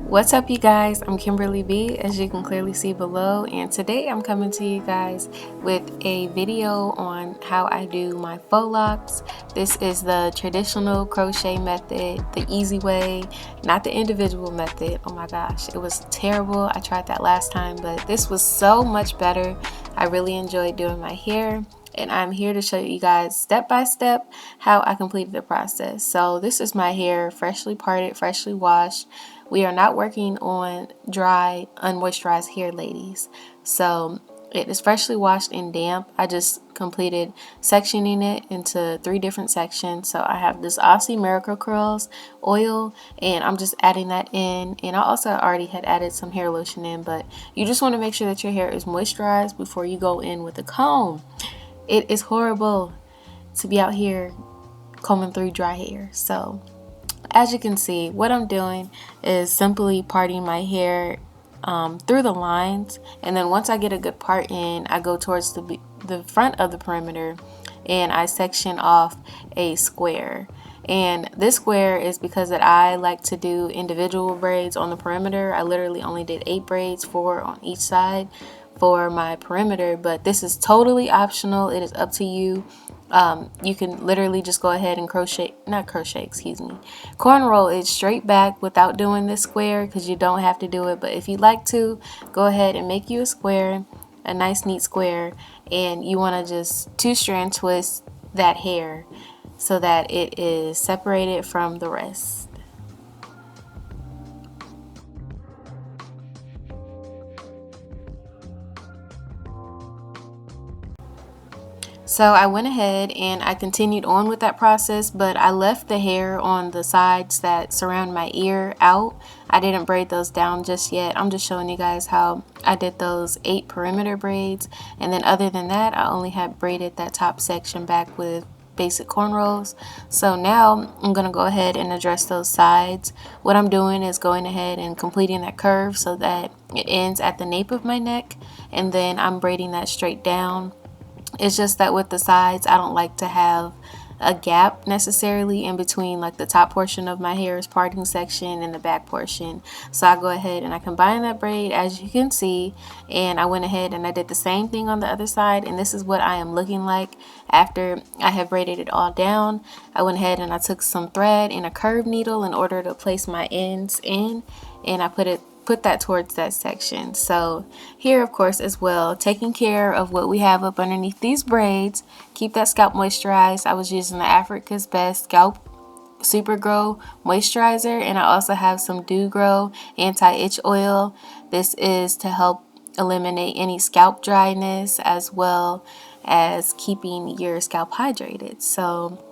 What's up, you guys? I'm Kimberly B, as you can clearly see below, and today I'm coming to you guys with a video on how I do my faux locks. This is the traditional crochet method, the easy way, not the individual method. Oh my gosh, it was terrible. I tried that last time, but this was so much better. I really enjoyed doing my hair, and I'm here to show you guys step by step how I completed the process. So this is my hair, freshly parted, freshly washed. We are not working on dry, unmoisturized hair, ladies. So it is freshly washed and damp. I just completed sectioning it into 3 different sections. So I have this Aussie Miracle Curls oil, and I'm just adding that in. And I also already had added some hair lotion in, but you just want to make sure that your hair is moisturized before you go in with a comb. It is horrible to be out here combing through dry hair. So as you can see, what I'm doing is simply parting my hair through the lines, and then once I get a good part in, I go towards the front of the perimeter and I section off a square. And this square is because that I like to do individual braids on the perimeter. I literally only did 8 braids, 4 on each side for my perimeter, but this is totally optional. It is up to you. You can literally just go ahead and cornroll it straight back without doing this square, because you don't have to do it. But if you'd like to, go ahead and make you a square, a nice neat square, and you want to just 2-strand twist that hair so that it is separated from the rest. So I went ahead and I continued on with that process, but I left the hair on the sides that surround my ear out. I didn't braid those down just yet. I'm just showing you guys how I did those 8 perimeter braids, and then other than that, I only had braided that top section back with basic cornrows. So now I'm gonna go ahead and address those sides. What I'm doing is going ahead and completing that curve so that it ends at the nape of my neck, and then I'm braiding that straight down. It's just that with the sides, I don't like to have a gap necessarily in between, like the top portion of my hair's parting section and the back portion. So I go ahead and I combine that braid, as you can see, and I went ahead and I did the same thing on the other side, and this is what I am looking like after I have braided it all down. I went ahead and I took some thread and a curved needle in order to place my ends in, and I put that towards that section. So here, of course, as well, taking care of what we have up underneath these braids. Keep that scalp moisturized. I was using the Africa's Best Scalp Super Grow Moisturizer, and I also have some Dew Grow Anti-Itch Oil. This is to help eliminate any scalp dryness as well as keeping your scalp hydrated. So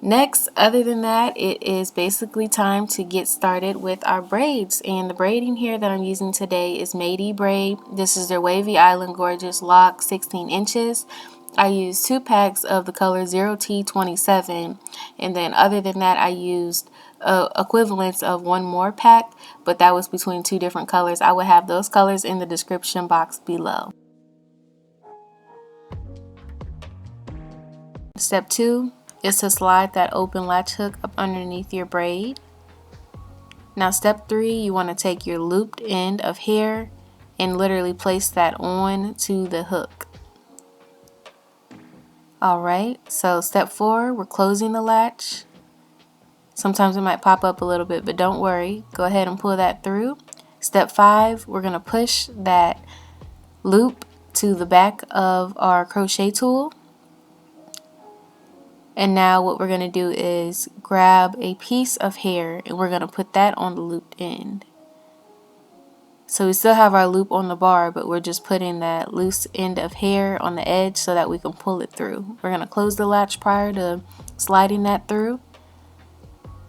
next, other than that, it is basically time to get started with our braids. And the braiding here that I'm using today is Mayde braid. This is their Wavy Island Gorgeous Lock 16 inches. I used 2 packs of the color 0T27, and then other than that, I used equivalents of 1 more pack, but that was between 2 different colors. I will have those colors in the description box below. Step 2 is to slide that open latch hook up underneath your braid. Now step 3, you want to take your looped end of hair and literally place that on to the hook. Alright, so step 4, we're closing the latch. Sometimes it might pop up a little bit, but don't worry. Go ahead and pull that through. Step 5, we're going to push that loop to the back of our crochet tool. And now what we're going to do is grab a piece of hair and we're going to put that on the looped end. So we still have our loop on the bar, but we're just putting that loose end of hair on the edge so that we can pull it through. We're going to close the latch prior to sliding that through.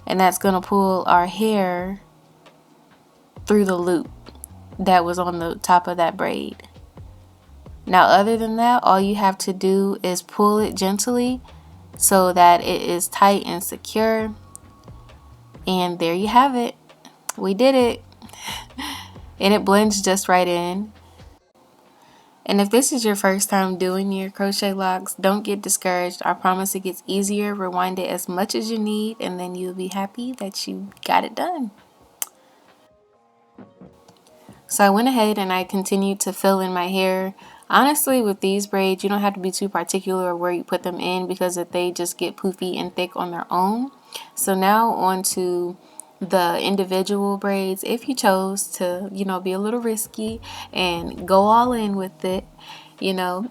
And that's going to pull our hair through the loop that was on the top of that braid. Now other than that, all you have to do is pull it gently so that it is tight and secure. And there you have it. We did it. And it blends just right in. And if this is your first time doing your crochet locks, don't get discouraged. I promise it gets easier. Rewind it as much as you need, and then you'll be happy that you got it done. So I went ahead and I continued to fill in my hair. Honestly, with these braids, you don't have to be too particular where you put them in because if they just get poofy and thick on their own. So now on to the individual braids. If you chose to, be a little risky and go all in with it, you know.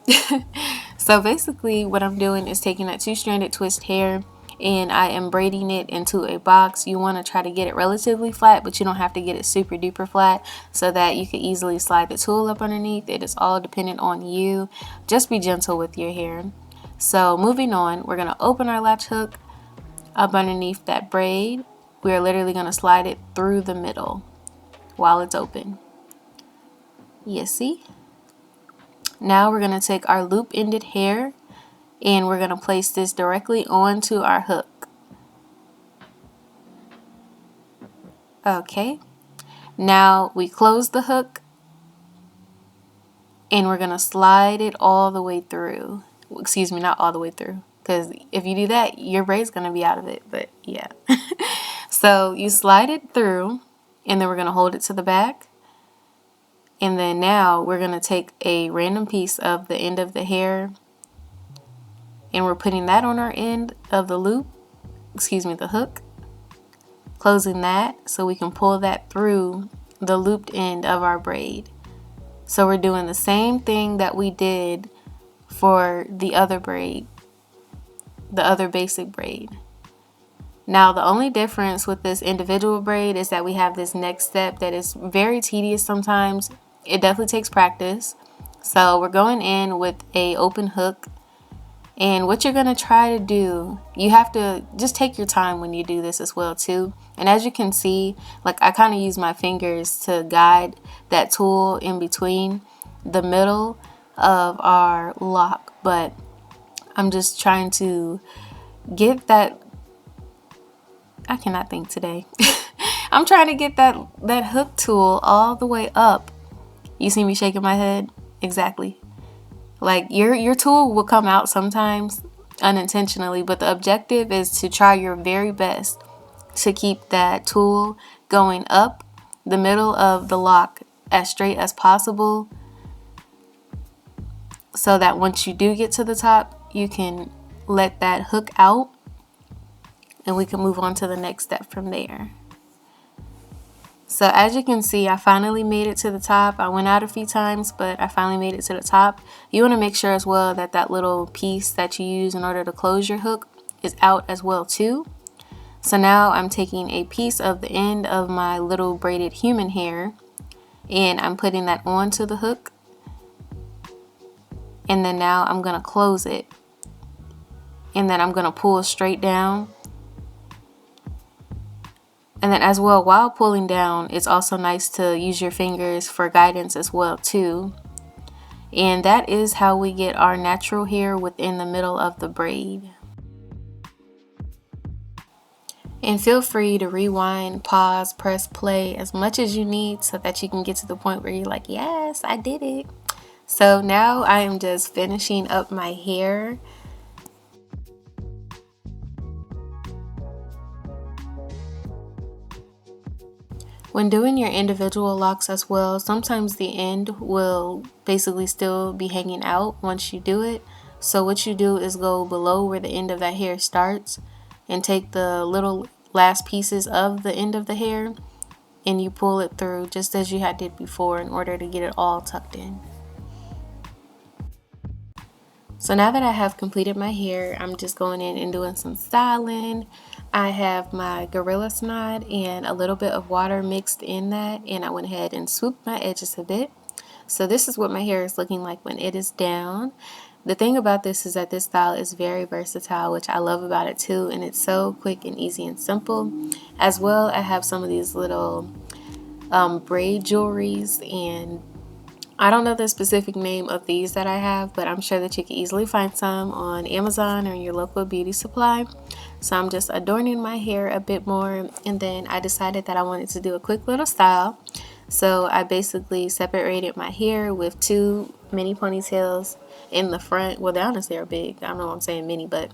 So basically what I'm doing is taking that 2-stranded twist hair and I am braiding it into a box. You want to try to get it relatively flat, but you don't have to get it super duper flat so that you can easily slide the tool up underneath. It is all dependent on you. Just be gentle with your hair. So moving on, we're going to open our latch hook up underneath that braid. We are literally going to slide it through the middle while it's open. You see? Now we're going to take our loop ended hair and we're going to place this directly onto our hook. Okay, now we close the hook and we're going to slide it all the way through. Excuse me, not all the way through, because if you do that, your braid's going to be out of it, but yeah. So you slide it through and then we're going to hold it to the back. And then now we're going to take a random piece of the end of the hair and we're putting that on our end of the loop, the hook, closing that so we can pull that through the looped end of our braid. So we're doing the same thing that we did for the other braid, the other basic braid. Now the only difference with this individual braid is that we have this next step that is very tedious sometimes. It definitely takes practice. So we're going in with a open hook. And what you're going to try to do, you have to just take your time when you do this as well too. And as you can see, like I kind of use my fingers to guide that tool in between the middle of our lock. But I'm just trying to get that, I cannot think today. I'm trying to get that hook tool all the way up. You see me shaking my head? Exactly. Like your tool will come out sometimes unintentionally, but the objective is to try your very best to keep that tool going up the middle of the lock as straight as possible so that once you do get to the top, you can let that hook out and we can move on to the next step from there. So as you can see, I finally made it to the top. I went out a few times, but I finally made it to the top. You want to make sure as well that that little piece that you use in order to close your hook is out as well too. So now I'm taking a piece of the end of my little braided human hair and I'm putting that onto the hook. And then now I'm going to close it. And then I'm going to pull straight down. And then as well, while pulling down, it's also nice to use your fingers for guidance as well too. And that is how we get our natural hair within the middle of the braid. And feel free to rewind, pause, press play as much as you need so that you can get to the point where you're like, yes, I did it. So now I am just finishing up my hair. When doing your individual locks as well, sometimes the end will basically still be hanging out once you do it. So what you do is go below where the end of that hair starts and take the little last pieces of the end of the hair and you pull it through just as you had did before in order to get it all tucked in. So now that I have completed my hair, I'm just going in and doing some styling. I have my Gorilla Snot and a little bit of water mixed in that, and I went ahead and swooped my edges a bit. So this is what my hair is looking like when it is down. The thing about this is that this style is very versatile, which I love about it too, and it's so quick and easy and simple. As well, I have some of these little braid jewelries, and I don't know the specific name of these that I have, but I'm sure that you can easily find some on Amazon or in your local beauty supply. So I'm just adorning my hair a bit more, and then I decided that I wanted to do a quick little style. So I basically separated my hair with 2 mini ponytails in the front. Well, they honestly are big. I don't know why I'm saying mini, but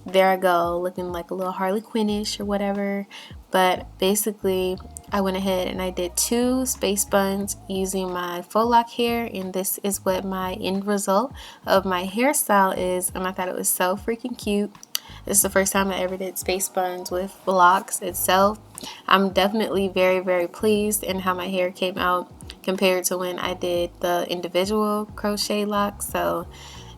there I go, looking like a little Harley Quinnish or whatever. But basically, I went ahead and I did 2 space buns using my faux lock hair, and this is what my end result of my hairstyle is, and I thought it was so freaking cute. This is the first time I ever did space buns with locks itself. I'm definitely very, very pleased in how my hair came out compared to when I did the individual crochet locks. So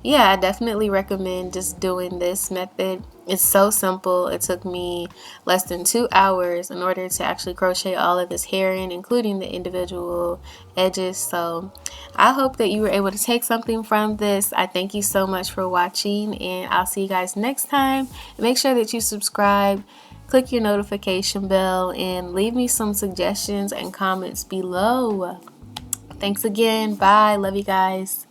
yeah, I definitely recommend just doing this method. It's so simple. It took me less than 2 hours in order to actually crochet all of this hair in, including the individual edges. So I hope that you were able to take something from this. I thank you so much for watching, and I'll see you guys next time. Make sure that you subscribe, click your notification bell, and leave me some suggestions and comments below. Thanks again. Bye. Love you guys.